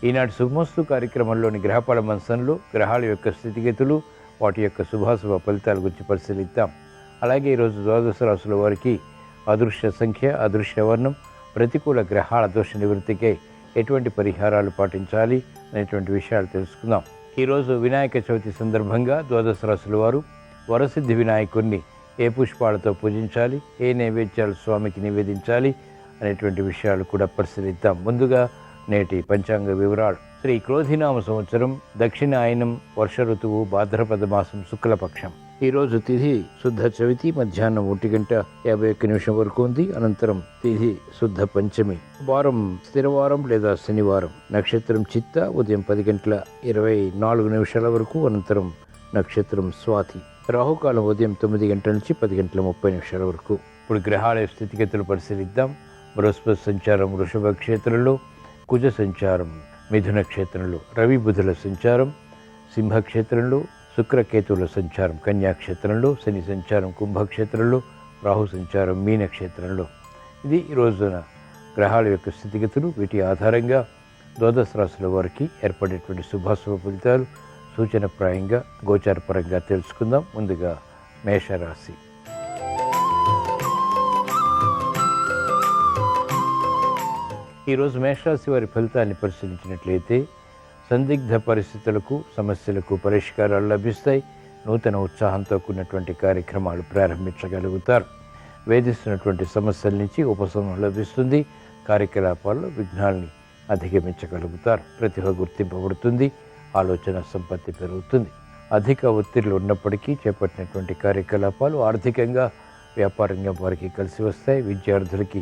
ఈనాటి శుభమస్తు కార్యక్రమంలోని గ్రహఫల మంచంలో గ్రహాల యొక్క స్థితిగతులు, వాటి యొక్క శుభాశుభ ఫలితాల గురించి పరిశీలిద్దాం. అలాగే ఈరోజు ద్వాదశ రాశుల వారికి అదృష్ట సంఖ్య, అదృష్ట వర్ణం, ప్రతికూల గ్రహాల దోష నివృత్తికై ఎటువంటి పరిహారాలు పాటించాలి అనేటువంటి విషయాలు తెలుసుకుందాం. ఈరోజు వినాయక చవితి సందర్భంగా ద్వాదశ రాశుల వారు వరసిద్ధి వినాయకుడిని ఏ పుష్పాలతో పూజించాలి, ఏ నైవేద్యాలు స్వామికి నివేదించాలి అనేటువంటి విషయాలు కూడా పరిశీలిద్దాం. ముందుగా నేటి పంచాంగ వివరాలు. శ్రీ క్రోధినామ సంవత్సరం, దక్షిణాయనం, వర్ష ఋతువు, భాద్రపద మాసం, శుక్లపక్షం. ఈరోజు తిథి శుద్ధ చవితి, మధ్యాహ్నం 1:51 వరకు ఉంది. అనంతరం తిథి శుద్ధ పంచమి. వారం స్థిరవారం లేదా శనివారం. నక్షత్రం చిత్త, ఉదయం 10:24 వరకు. అనంతరం నక్షత్రం స్వాతి. రాహుకాలం ఉదయం 9 గంటల నుంచి 10:30 వరకు. ఇప్పుడు గ్రహాల స్థితిగతులు పరిశీలిద్దాం. బృహస్పతి సంచారం వృషభ క్షేత్రంలో, కుజ సంచారం మిథున క్షేత్రంలో, రవి బుధుల సంచారం సింహక్షేత్రంలో, శుక్రకేతువుల సంచారం కన్యాక్షేత్రంలో, శని సంచారం కుంభక్షేత్రంలో, రాహు సంచారం మీనక్షేత్రంలో. ఇది ఈ రోజున గ్రహాల యొక్క స్థితిగతులు. వీటి ఆధారంగా ద్వాదశ రాశుల వారికి ఏర్పడేటువంటి శుభాశుభ ఫలితాలు సూచనప్రాయంగా గోచారపరంగా తెలుసుకుందాం. ముందుగా మేషరాశి. ఈరోజు మేషరాశి వారి ఫలితాన్ని పరిశీలించినట్లయితే సందిగ్ధ పరిస్థితులకు, సమస్యలకు పరిష్కారాలు లభిస్తాయి. నూతన ఉత్సాహంతో కూడినటువంటి కార్యక్రమాలు ప్రారంభించగలుగుతారు. వేధిస్తున్నటువంటి సమస్యల నుంచి ఉపశమనం లభిస్తుంది. కార్యకలాపాల్లో విఘ్నాల్ని అధిగమించగలుగుతారు. ప్రతిభ గుర్తింపబడుతుంది. ఆలోచన సంపత్తి పెరుగుతుంది. అధిక ఒత్తిళ్లు ఉన్నప్పటికీ చేపట్టినటువంటి కార్యకలాపాలు ఆర్థికంగా, వ్యాపారంగా వారికి కలిసి వస్తాయి. విద్యార్థులకి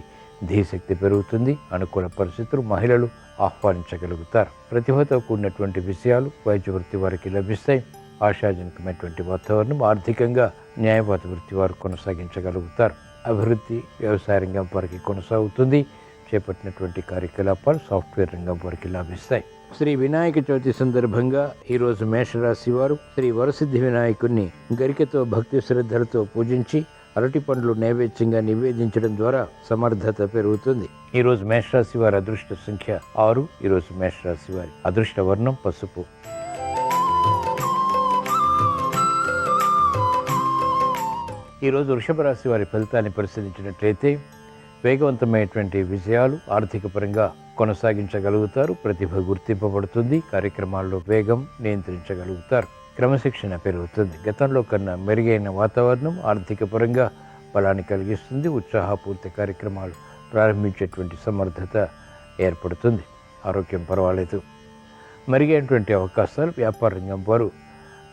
ధీశక్తి పెరుగుతుంది. అనుకూల పరిస్థితులు మహిళలు ఆహ్వానించగలుగుతారు. ప్రతిభతో కూడినటువంటి విషయాలు వైద్య వృత్తి వారికి లభిస్తాయి. ఆశాజనకమైనటువంటి వాతావరణం ఆర్థికంగా న్యాయవాద వృత్తి వారు కొనసాగించగలుగుతారు. అభివృద్ధి వ్యవసాయ రంగం వారికి కొనసాగుతుంది. చేపట్టినటువంటి కార్యకలాపాలు సాఫ్ట్వేర్ రంగం వారికి లభిస్తాయి. శ్రీ వినాయక చవితి సందర్భంగా ఈరోజు మేషరాశి వారు శ్రీ వరసిద్ధి వినాయకుడిని గరికతో భక్తి శ్రద్ధలతో పూజించి అరటి పండ్లు నైవేద్యంగా నివేదించడం ద్వారా సమర్థత పెరుగుతుంది. ఈరోజు మేషరాశి వారి అదృష్ట సంఖ్య 6. ఈరోజు మేషరాశి వారి అదృష్ట వర్ణం పసుపు. ఈరోజు వృషభ రాశి వారి ఫలితాన్ని పరిశీలించినట్లయితే వేగవంతమైనటువంటి విజయాలు ఆర్థిక పరంగా కొనసాగించగలుగుతారు. ప్రతిభ గుర్తింపబడుతుంది. కార్యక్రమాల్లో వేగం నియంత్రించగలుగుతారు. క్రమశిక్షణ పెరుగుతుంది. గతంలో కన్నా మెరుగైన వాతావరణం ఆర్థిక పరంగా బలాన్ని కలిగిస్తుంది. ఉత్సాహపూర్తి కార్యక్రమాలు ప్రారంభించేటువంటి సమర్థత ఏర్పడుతుంది. ఆరోగ్యం పర్వాలేదు. మెరుగైనటువంటి అవకాశాలు వ్యాపార రంగం వారు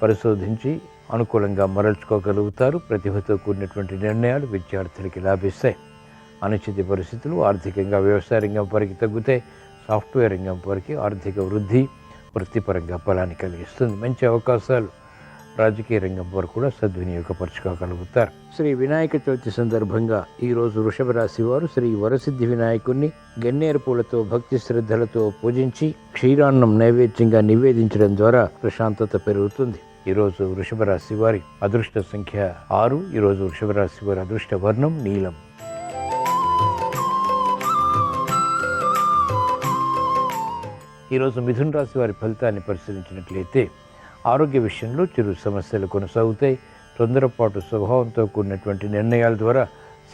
పరిశోధించి అనుకూలంగా మరల్చుకోగలుగుతారు. ప్రతిభతో కూడినటువంటి నిర్ణయాలు విద్యార్థులకి లాభిస్తాయి. అనిశ్చిత పరిస్థితులు ఆర్థికంగా వ్యవసాయ రంగం వారికి తగ్గుతాయి. సాఫ్ట్వేర్ రంగం వారికి ఆర్థిక వృద్ధి వృత్తిపరంగా బలాన్ని కలిగిస్తుంది. మంచి అవకాశాలు రాజకీయ రంగం వారు కూడా సద్వినియోగపరచుకోగలుగుతారు. శ్రీ వినాయక చవితి సందర్భంగా ఈరోజు వృషభ రాశి వారు శ్రీ వరసిద్ధి వినాయకుడిని గన్నేరు పూలతో భక్తి శ్రద్ధలతో పూజించి క్షీరాన్నం నైవేద్యంగా నివేదించడం ద్వారా ప్రశాంతత పెరుగుతుంది. ఈరోజు వృషభ రాశి వారి అదృష్ట సంఖ్య 6. ఈరోజు వృషభ రాశి వారి అదృష్ట వర్ణం నీలం. ఈరోజు మిథున రాశి వారి ఫలితాన్ని పరిశీలించినట్లయితే ఆరోగ్య విషయంలో చిరు సమస్యలు కొనసాగుతాయి. తొందరపాటు స్వభావంతో కూడినటువంటి నిర్ణయాల ద్వారా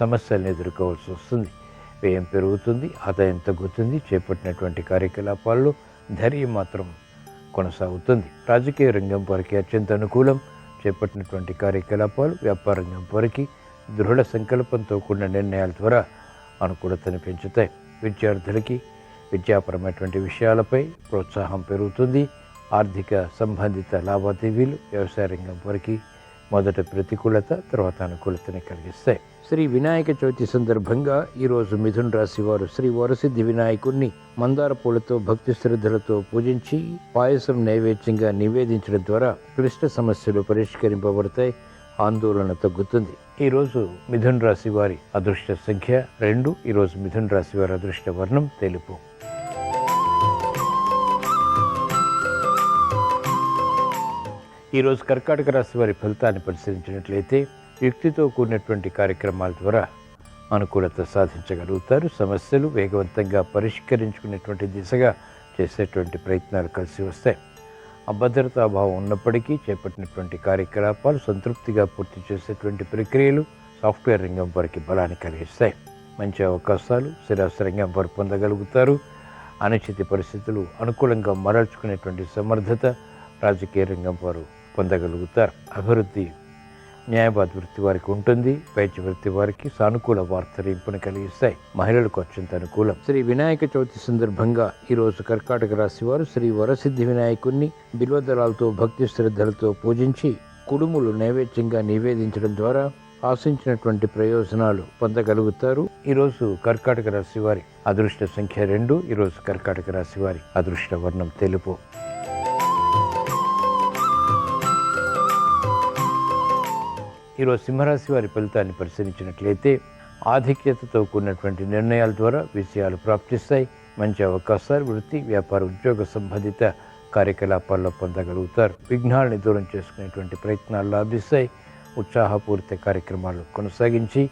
సమస్యలను ఎదుర్కోవాల్సి వస్తుంది. వ్యయం పెరుగుతుంది. ఆదాయం తగ్గుతుంది. చేపట్టినటువంటి కార్యకలాపాల్లో ధైర్యం మాత్రం కొనసాగుతుంది. రాజకీయ రంగం వారికి అత్యంత అనుకూలం. చేపట్టినటువంటి కార్యకలాపాలు వ్యాపార రంగం వారికి దృఢ సంకల్పంతో కూడిన నిర్ణయాల ద్వారా అనుకూలతను పెంచుతాయి. విద్యార్థులకి విద్యాపరమైనటువంటి విషయాలపై ప్రోత్సాహం పెరుగుతుంది. ఆర్థిక సంబంధిత లావాదేవీలు వ్యవసాయ రంగం వారికి మొదట ప్రతికూలత, తర్వాత అనుకూలతని కలిగిస్తాయి. శ్రీ వినాయక చవితి సందర్భంగా ఈరోజు మిథున రాశి వారు శ్రీ వరసిద్ధి వినాయకుడిని మందార పూలతో భక్తి శ్రద్ధలతో పూజించి పాయసం నైవేద్యంగా నివేదించడం ద్వారా క్లిష్ట సమస్యలు పరిష్కరింపబడతాయి. ఆందోళన తగ్గుతుంది. ఈరోజు మిథున రాశి వారి అదృష్ట సంఖ్య 2. ఈరోజు మిథున రాశి వారి అదృష్ట వర్ణం తెలుపు. ఈరోజు కర్కాటక రాశి వారి ఫలితాన్ని పరిశీలించినట్లయితే యుక్తితో కూడినటువంటి కార్యక్రమాల ద్వారా అనుకూలత సాధించగలుగుతారు. సమస్యలు వేగవంతంగా పరిష్కరించుకునేటువంటి దిశగా చేసేటువంటి ప్రయత్నాలు కలిసి వస్తాయి. అభద్రతాభావం ఉన్నప్పటికీ చేపట్టినటువంటి కార్యకలాపాలు సంతృప్తిగా పూర్తి చేసేటువంటి ప్రక్రియలు సాఫ్ట్వేర్ రంగం వారికి బలాన్ని కలిగిస్తాయి. మంచి అవకాశాలు స్థిరాస్తి రంగం వారు పొందగలుగుతారు. అనిశ్చిత పరిస్థితులు అనుకూలంగా మరల్చుకునేటువంటి సమర్థత రాజకీయ రంగం వారు పొందగలుగుతారు. అభివృద్ధి న్యాయవాద వృత్తి వారికి ఉంటుంది. వైద్య వృత్తి వారికి సానుకూల వార్తలు ఇంపును కలిగిస్తాయి. మహిళలకు అత్యంత అనుకూలం. శ్రీ వినాయక చవితి సందర్భంగా ఈరోజు కర్కాటక రాశి వారు శ్రీ వరసిద్ధి వినాయకుణ్ణి బిల్వదళాలతో భక్తి శ్రద్ధలతో పూజించి కుడుములు నైవేద్యంగా నివేదించడం ద్వారా ఆశించినటువంటి ప్రయోజనాలు పొందగలుగుతారు. ఈరోజు కర్కాటక రాశి వారి అదృష్ట సంఖ్య 2. ఈరోజు కర్కాటక రాశి వారి అదృష్ట వర్ణం తెలుపు. ఈరోజు సింహరాశి వారి ఫలితాన్ని పరిశీలించినట్లయితే ఆధిక్యతతో కూడినటువంటి నిర్ణయాల ద్వారా విజయాలు ప్రాప్తిస్తాయి. మంచి అవకాశాలు వృత్తి వ్యాపార ఉద్యోగ సంబంధిత కార్యకలాపాల్లో పొందగలుగుతారు. విఘ్నాలని దూరం చేసుకునేటువంటి ప్రయత్నాలు లాభిస్తాయి. ఉత్సాహపూరిత కార్యక్రమాలు కొనసాగించి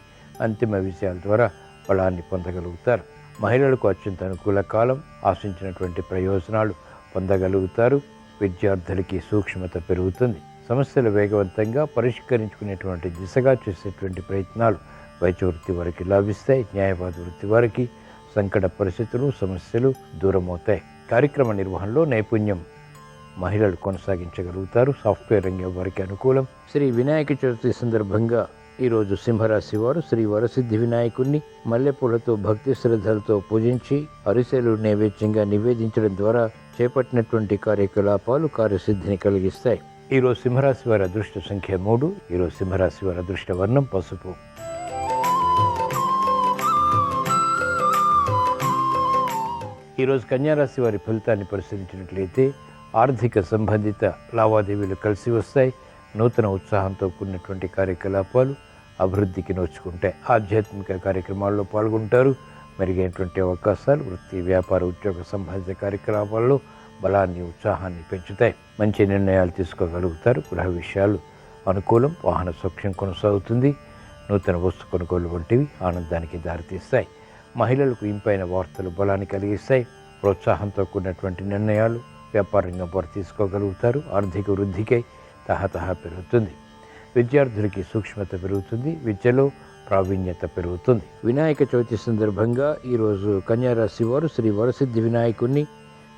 అంతిమ విజయాల ద్వారా బలాన్ని పొందగలుగుతారు. మహిళలకు అత్యంత అనుకూల కాలం. ఆశించినటువంటి ప్రయోజనాలు పొందగలుగుతారు. విద్యార్థులకి సూక్ష్మత పెరుగుతుంది. సమస్యలు వేగవంతంగా పరిష్కరించుకునేటువంటి దిశగా చేసేటువంటి ప్రయత్నాలు వైద్య వృత్తి వారికి లాభిస్తాయి. న్యాయవాద వృత్తి వారికి సంకట పరిస్థితులు సమస్యలు దూరమవుతాయి. కార్యక్రమ నిర్వహణలో నైపుణ్యం మహిళలు కొనసాగించగలుగుతారు. సాఫ్ట్వేర్ రంగం వారికి అనుకూలం. శ్రీ వినాయక చవితి సందర్భంగా ఈరోజు సింహరాశి వారు శ్రీ వరసిద్ధి వినాయకుణ్ణి మల్లెపూలతో భక్తి శ్రద్ధలతో పూజించి అరిసెలు నైవేద్యంగా నివేదించడం ద్వారా చేపట్టినటువంటి కార్యకలాపాలు కార్యసిద్ధిని కలిగిస్తాయి. ఈరోజు సింహరాశి వారి అదృష్ట సంఖ్య 3. ఈరోజు సింహరాశి వారి అదృష్ట వర్ణం పసుపు. ఈరోజు కన్యారాశి వారి ఫలితాన్ని పరిశీలించినట్లయితే ఆర్థిక సంబంధిత లావాదేవీలు కలిసి వస్తాయి. నూతన ఉత్సాహంతో కూడినటువంటి కార్యకలాపాలు అభివృద్ధికి నోచుకుంటాయి. ఆధ్యాత్మిక కార్యక్రమాల్లో పాల్గొంటారు. మెరుగైనటువంటి అవకాశాలు వృత్తి వ్యాపార ఉద్యోగ సంబంధిత కార్యకలాపాల్లో బలాన్ని ఉత్సాహాన్ని పెంచుతాయి. మంచి నిర్ణయాలు తీసుకోగలుగుతారు. గృహ విషయాలు అనుకూలం. వాహన సౌఖ్యం కొనసాగుతుంది. నూతన వస్తు కొనుగోలు వంటివి ఆనందానికి దారితీస్తాయి. మహిళలకు ఇంపైన వార్తలు బలాన్ని కలిగిస్తాయి. ప్రోత్సాహంతో కూడినటువంటి నిర్ణయాలు వ్యాపార రంగం వారు తీసుకోగలుగుతారు. ఆర్థిక వృద్ధికై తహతహ పెరుగుతుంది. విద్యార్థులకి సూక్ష్మత పెరుగుతుంది. విద్యలో ప్రావీణ్యత పెరుగుతుంది. వినాయక చవితి సందర్భంగా ఈరోజు కన్యారాశి వారు శ్రీ వరసిద్ధి వినాయకుణ్ణి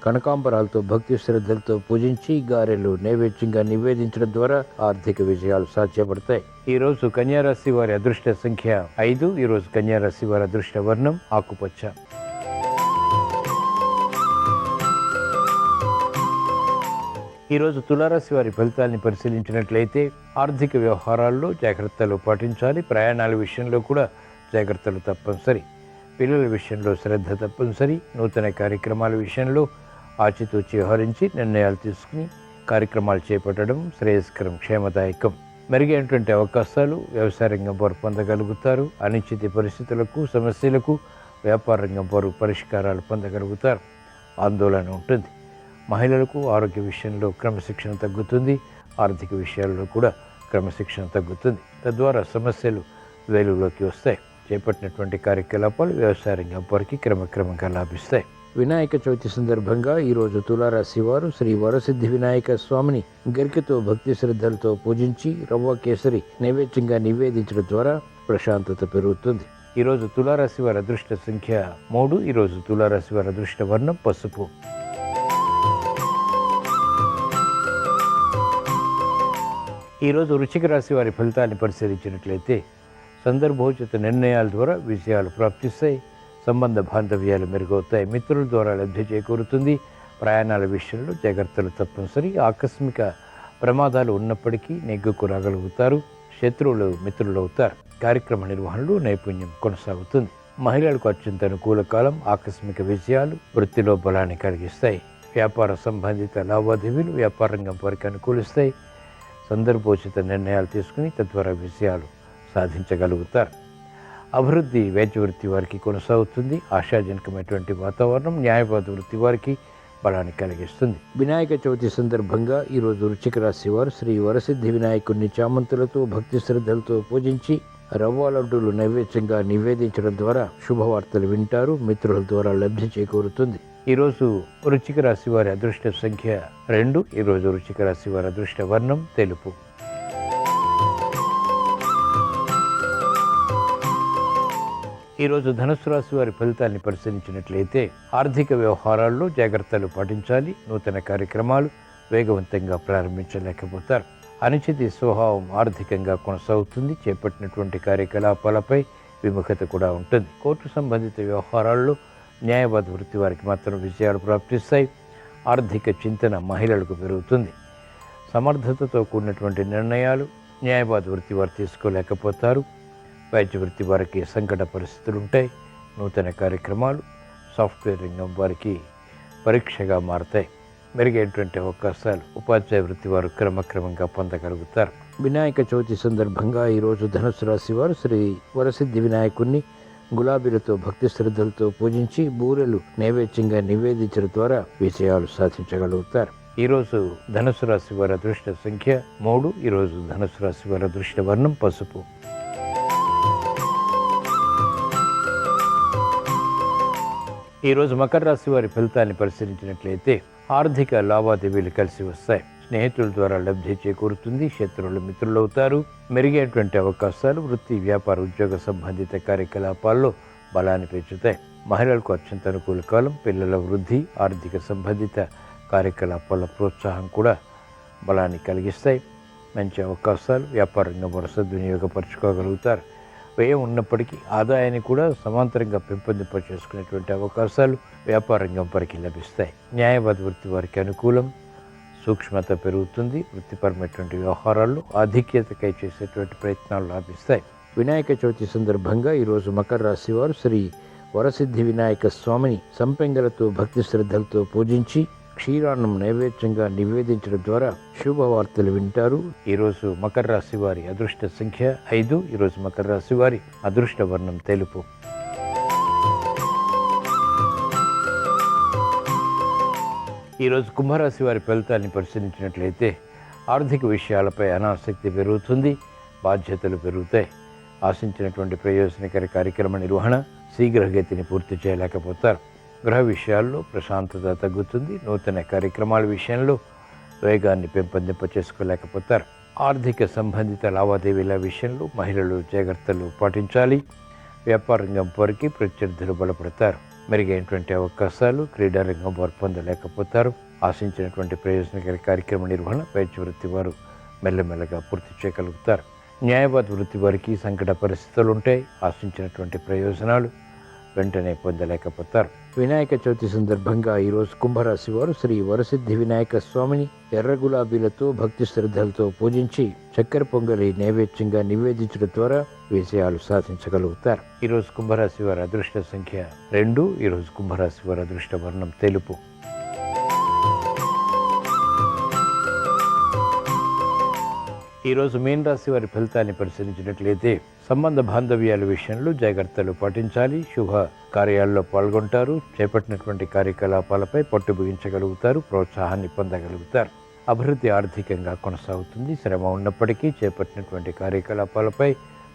కనకాంబరాలతో భక్తి శ్రద్ధలతో పూజించి గారెలు నైవేద్యంగా నివేదించడం ద్వారా ఆర్థిక విజయాలు సాధ్యపడతాయి. ఈరోజు కన్యారాశి వారి అదృష్ట సంఖ్య 5. ఈరోజు కన్యారాశి వారి అదృష్ట వర్ణం ఆకుపచ్చ. ఈరోజు తులారాశి వారి ఫలితాన్ని పరిశీలించినట్లయితే ఆర్థిక వ్యవహారాల్లో జాగ్రత్తలు పాటించాలి. ప్రయాణాల విషయంలో కూడా జాగ్రత్తలు తప్పనిసరి. పిల్లల విషయంలో శ్రద్ధ తప్పనిసరి. నూతన కార్యక్రమాల విషయంలో ఆచితూచి వ్యవహరించి నిర్ణయాలు తీసుకుని కార్యక్రమాలు చేపట్టడం శ్రేయస్కరం, క్షేమదాయకం. మెరుగైనటువంటి అవకాశాలు వ్యవసాయ రంగం వారు పొందగలుగుతారు. అనిశ్చిత పరిస్థితులకు సమస్యలకు వ్యాపార రంగం వారు పరిష్కారాలు పొందగలుగుతారు. ఆందోళన ఉంటుంది. మహిళలకు ఆరోగ్య విషయంలో క్రమశిక్షణ తగ్గుతుంది. ఆర్థిక విషయాల్లో కూడా క్రమశిక్షణ తగ్గుతుంది. తద్వారా సమస్యలు వెలుగులోకి వస్తాయి. చేపట్టినటువంటి కార్యకలాపాలు వ్యవసాయ రంగం వారికి క్రమక్రమంగా లాభిస్తాయి. వినాయక చవితి సందర్భంగా ఈరోజు తులారాశి వారు శ్రీ వరసిద్ధి వినాయక స్వామిని గరికతో భక్తి శ్రద్ధలతో పూజించి రవ్వ కేసరి నైవేద్యంగా నివేదించడం ద్వారా ప్రశాంతత పెరుగుతుంది. ఈరోజు తులారాశి వారి అదృష్ట సంఖ్య 3. ఈరోజు తులారాశి వారి అదృష్ట వర్ణం పసుపు. ఈరోజు వృశ్చిక రాశి వారి ఫలితాన్ని పరిశీలించినట్లయితే సందర్భోచిత నిర్ణయాల ద్వారా విజయాలు ప్రాప్తిస్తాయి. సంబంధ బాంధవ్యాలు మెరుగవుతాయి. మిత్రుల ద్వారా లబ్ధి చేకూరుతుంది. ప్రయాణాల విషయంలో జాగ్రత్తలు తప్పనిసరి. ఆకస్మిక ప్రమాదాలు ఉన్నప్పటికీ నెగ్గుకు రాగలుగుతారు. శత్రువులు మిత్రులు అవుతారు. కార్యక్రమ నిర్వహణలో నైపుణ్యం కొనసాగుతుంది. మహిళలకు అత్యంత అనుకూల కాలం. ఆకస్మిక విజయాలు వృత్తిలో బలాన్ని కలిగిస్తాయి. వ్యాపార సంబంధిత లావాదేవీలు వ్యాపార రంగం వారికి అనుకూలిస్తాయి. సందర్భోచిత నిర్ణయాలు తీసుకుని తద్వారా విజయాలు సాధించగలుగుతారు. అభివృద్ధి వైద్య వృత్తి వారికి కొనసాగుతుంది. ఆశాజనకమైనటువంటి వాతావరణం న్యాయవాద వృత్తి వారికి బలాన్ని కలిగిస్తుంది. వినాయక చవితి సందర్భంగా ఈరోజు వృశ్చిక రాశి వారు శ్రీ వరసిద్ధి వినాయకుడిని చామంతులతో భక్తి శ్రద్ధలతో పూజించి రవ్వ లడ్డూలు నైవేద్యంగా నివేదించడం ద్వారా శుభవార్తలు వింటారు. మిత్రుల ద్వారా లబ్ధి చేకూరుతుంది. ఈరోజు వృశ్చిక రాశి వారి అదృష్ట సంఖ్య 2. ఈరోజు వృశ్చిక రాశి వారి అదృష్ట వర్ణం తెలుపు. ఈరోజు ధనుస్సు రాశి వారి ఫలితాన్ని పరిశీలించినట్లయితే ఆర్థిక వ్యవహారాల్లో జాగ్రత్తలు పాటించాలి. నూతన కార్యక్రమాలు వేగవంతంగా ప్రారంభించలేకపోతారు. అనిశ్చిత స్వభావం ఆర్థికంగా కొనసాగుతుంది. చేపట్టినటువంటి కార్యకలాపాలపై విముఖత కూడా ఉంటుంది. కోర్టు సంబంధిత వ్యవహారాల్లో న్యాయవాద వృత్తి వారికి మాత్రం విజయాలు ప్రాప్తిస్తాయి. ఆర్థిక చింతన మహిళలకు పెరుగుతుంది. సమర్థతతో కూడినటువంటి నిర్ణయాలు న్యాయవాద వృత్తి వారు తీసుకోలేకపోతారు. వైద్య వృత్తి వారికి సంకట పరిస్థితులు ఉంటాయి. నూతన కార్యక్రమాలు సాఫ్ట్వేర్ రంగం వారికి పరీక్షగా మారతాయి. మెరుగైనటువంటి అవకాశాలు ఉపాధ్యాయ వృత్తి వారు క్రమక్రమంగా పొందగలుగుతారు. వినాయక చవితి సందర్భంగా ఈరోజు ధనుసు రాశి వారు శ్రీ వరసిద్ధి వినాయకుడిని గులాబీలతో భక్తి శ్రద్ధలతో పూజించి బూరెలు నైవేద్యంగా నివేదించడం ద్వారా విజయాలు సాధించగలుగుతారు. ఈరోజు ధనుసు రాశి వారి అదృష్ట సంఖ్య 3. ఈరోజు ధనుసు రాశి వారి అదృష్ట వర్ణం పసుపు. ఈరోజు మకర రాశి వారి ఫలితాన్ని పరిశీలించినట్లయితే ఆర్థిక లావాదేవీలు కలిసి వస్తాయి. స్నేహితుల ద్వారా లబ్ధి చేకూరుతుంది. శత్రువులు మిత్రులవుతారు. మెరుగైనటువంటి అవకాశాలు వృత్తి వ్యాపార ఉద్యోగ సంబంధిత కార్యకలాపాల్లో బలాన్ని పెంచుతాయి. మహిళలకు అత్యంత అనుకూల కాలం. పిల్లల వృద్ధి ఆర్థిక సంబంధిత కార్యకలాపాల ప్రోత్సాహం కూడా బలాన్ని కలిగిస్తాయి. మంచి అవకాశాలు వ్యాపార రంగం వారు సద్వినియోగపరచుకోగలుగుతారు. వ్యయం ఉన్నప్పటికీ ఆదాయాన్ని కూడా సమాంతరంగా పెంపొందింప చేసుకునేటువంటి అవకాశాలు వ్యాపార రంగం వారికి లభిస్తాయి. న్యాయవాద వృత్తి వారికి అనుకూలం. సూక్ష్మత పెరుగుతుంది. వృత్తిపరమైనటువంటి వ్యవహారాల్లో ఆధిక్యతకై చేసేటువంటి ప్రయత్నాలు లాభిస్తాయి. వినాయక చవితి సందర్భంగా ఈరోజు మకర రాశి వారు శ్రీ వరసిద్ధి వినాయక స్వామిని సంపెంగలతో భక్తి శ్రద్ధలతో పూజించి క్షీరాన్నం నైవేద్యంగా నివేదించడం ద్వారా శుభవార్తలు వింటారు. ఈరోజు మకర రాశి వారి అదృష్ట సంఖ్య 5. ఈరోజు మకర రాశి వారి అదృష్ట వర్ణం తెలుపు. ఈరోజు కుంభరాశి వారి ఫలితాన్ని పరిశీలించినట్లయితే ఆర్థిక విషయాలపై అనాసక్తి పెరుగుతుంది. బాధ్యతలు పెరుగుతాయి. ఆశించినటువంటి ప్రయోజనకర కార్యక్రమ నిర్వహణ శీఘ్రగతిని పూర్తి చేయలేకపోతారు. గృహ విషయాల్లో ప్రశాంతత తగ్గుతుంది. నూతన కార్యక్రమాల విషయంలో వేగాన్ని పెంపొందింప చేసుకోలేకపోతారు. ఆర్థిక సంబంధిత లావాదేవీల విషయంలో మహిళలు జాగ్రత్తలు పాటించాలి. వ్యాపార రంగం వారికి ప్రత్యర్థులు బలపడతారు. మెరుగైనటువంటి అవకాశాలు క్రీడారంగం వారు పొందలేకపోతారు. ఆశించినటువంటి ప్రయోజనకర కార్యక్రమ నిర్వహణ వైద్య వృత్తి వారు మెల్లమెల్లగా పూర్తి చేయగలుగుతారు. న్యాయవాద వృత్తి వారికి సంకట పరిస్థితులు ఉంటాయి. ఆశించినటువంటి ప్రయోజనాలు వెంటనే పొందలేకపోతారు. వినాయక చవితి సందర్భంగా ఈరోజు కుంభరాశి వారు శ్రీ వరసిద్ధి వినాయక స్వామిని ఎర్ర గులాబీలతో భక్తి శ్రద్ధలతో పూజించి చక్కెర పొంగలి నైవేద్యంగా నివేదించడం ద్వారా విజయాలు సాధించగలుగుతారు. ఈరోజు కుంభరాశి వారి అదృష్ట సంఖ్య 2. ఈరోజు కుంభరాశి వారి అదృష్ట వర్ణం తెలుపు. ఈరోజు మీన రాశి వారి ఫలితాన్ని పరిశీలించినట్లయితే సంబంధ బాంధవ్యాల విషయంలో జాగ్రత్తలు పాటించాలి. శుభ కార్యాల్లో పాల్గొంటారు. చేపట్టినటువంటి కార్యకలాపాలపై పట్టు బిగించగలుగుతారు. ప్రోత్సాహాన్ని పొందగలుగుతారు. అభివృద్ధి ఆర్థికంగా కొనసాగుతుంది. శ్రమ ఉన్నప్పటికీ చేపట్టినటువంటి కార్యకలాపాలపై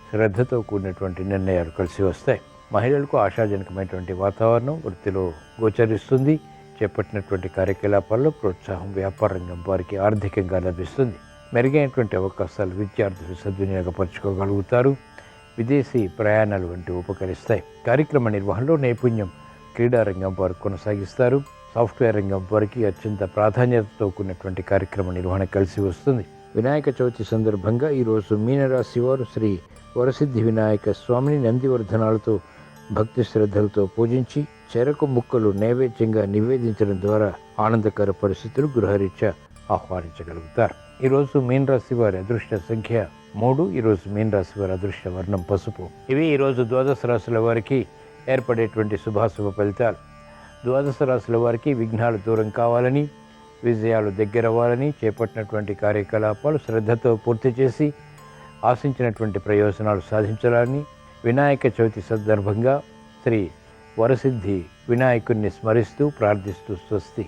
శ్రద్ధతో కూడినటువంటి నిర్ణయాలు కలిసి వస్తాయి. మహిళలకు ఆశాజనకమైనటువంటి వాతావరణం వృత్తిలో గోచరిస్తుంది. చేపట్టినటువంటి కార్యకలాపాల్లో ప్రోత్సాహం వ్యాపార రంగం వారికి ఆర్థికంగా లభిస్తుంది. మెరుగైనటువంటి అవకాశాలు విద్యార్థులు సద్వినియోగపరచుకోగలుగుతారు. విదేశీ ప్రయాణాలు వంటివి ఉపకరిస్తాయి. కార్యక్రమ నిర్వహణలో నైపుణ్యం క్రీడారంగం వారు కొనసాగిస్తారు. సాఫ్ట్వేర్ రంగం వారికి అత్యంత ప్రాధాన్యతతో కూడినటువంటి కార్యక్రమ నిర్వహణ కలిసి వస్తుంది. వినాయక చవితి సందర్భంగా ఈరోజు మీనరాశి వారు శ్రీ వరసిద్ధి వినాయక స్వామిని నందివర్ధనాలతో భక్తి శ్రద్ధలతో పూజించి చెరకు ముక్కలు నైవేద్యంగా నివేదించడం ద్వారా ఆనందకర పరిస్థితులు గృహరీత్యా ఆహ్వానించగలుగుతారు. ఈరోజు మీన రాశి వారి అదృష్ట సంఖ్య 3. ఈరోజు మీన రాశి వారి అదృష్ట వర్ణం పసుపు. ఇవి ఈరోజు ద్వాదశ రాశుల వారికి ఏర్పడేటువంటి శుభాశుభ ఫలితాలు. ద్వాదశ రాశుల వారికి విఘ్నాలు దూరం కావాలని, విజయాలు దగ్గరవ్వాలని, చేపట్టినటువంటి కార్యకలాపాలు శ్రద్ధతో పూర్తి చేసి ఆశించినటువంటి ప్రయోజనాలు సాధించాలని వినాయక చవితి సందర్భంగా శ్రీ వరసిద్ధి వినాయకుడిని స్మరిస్తూ ప్రార్థిస్తూ స్వస్తి.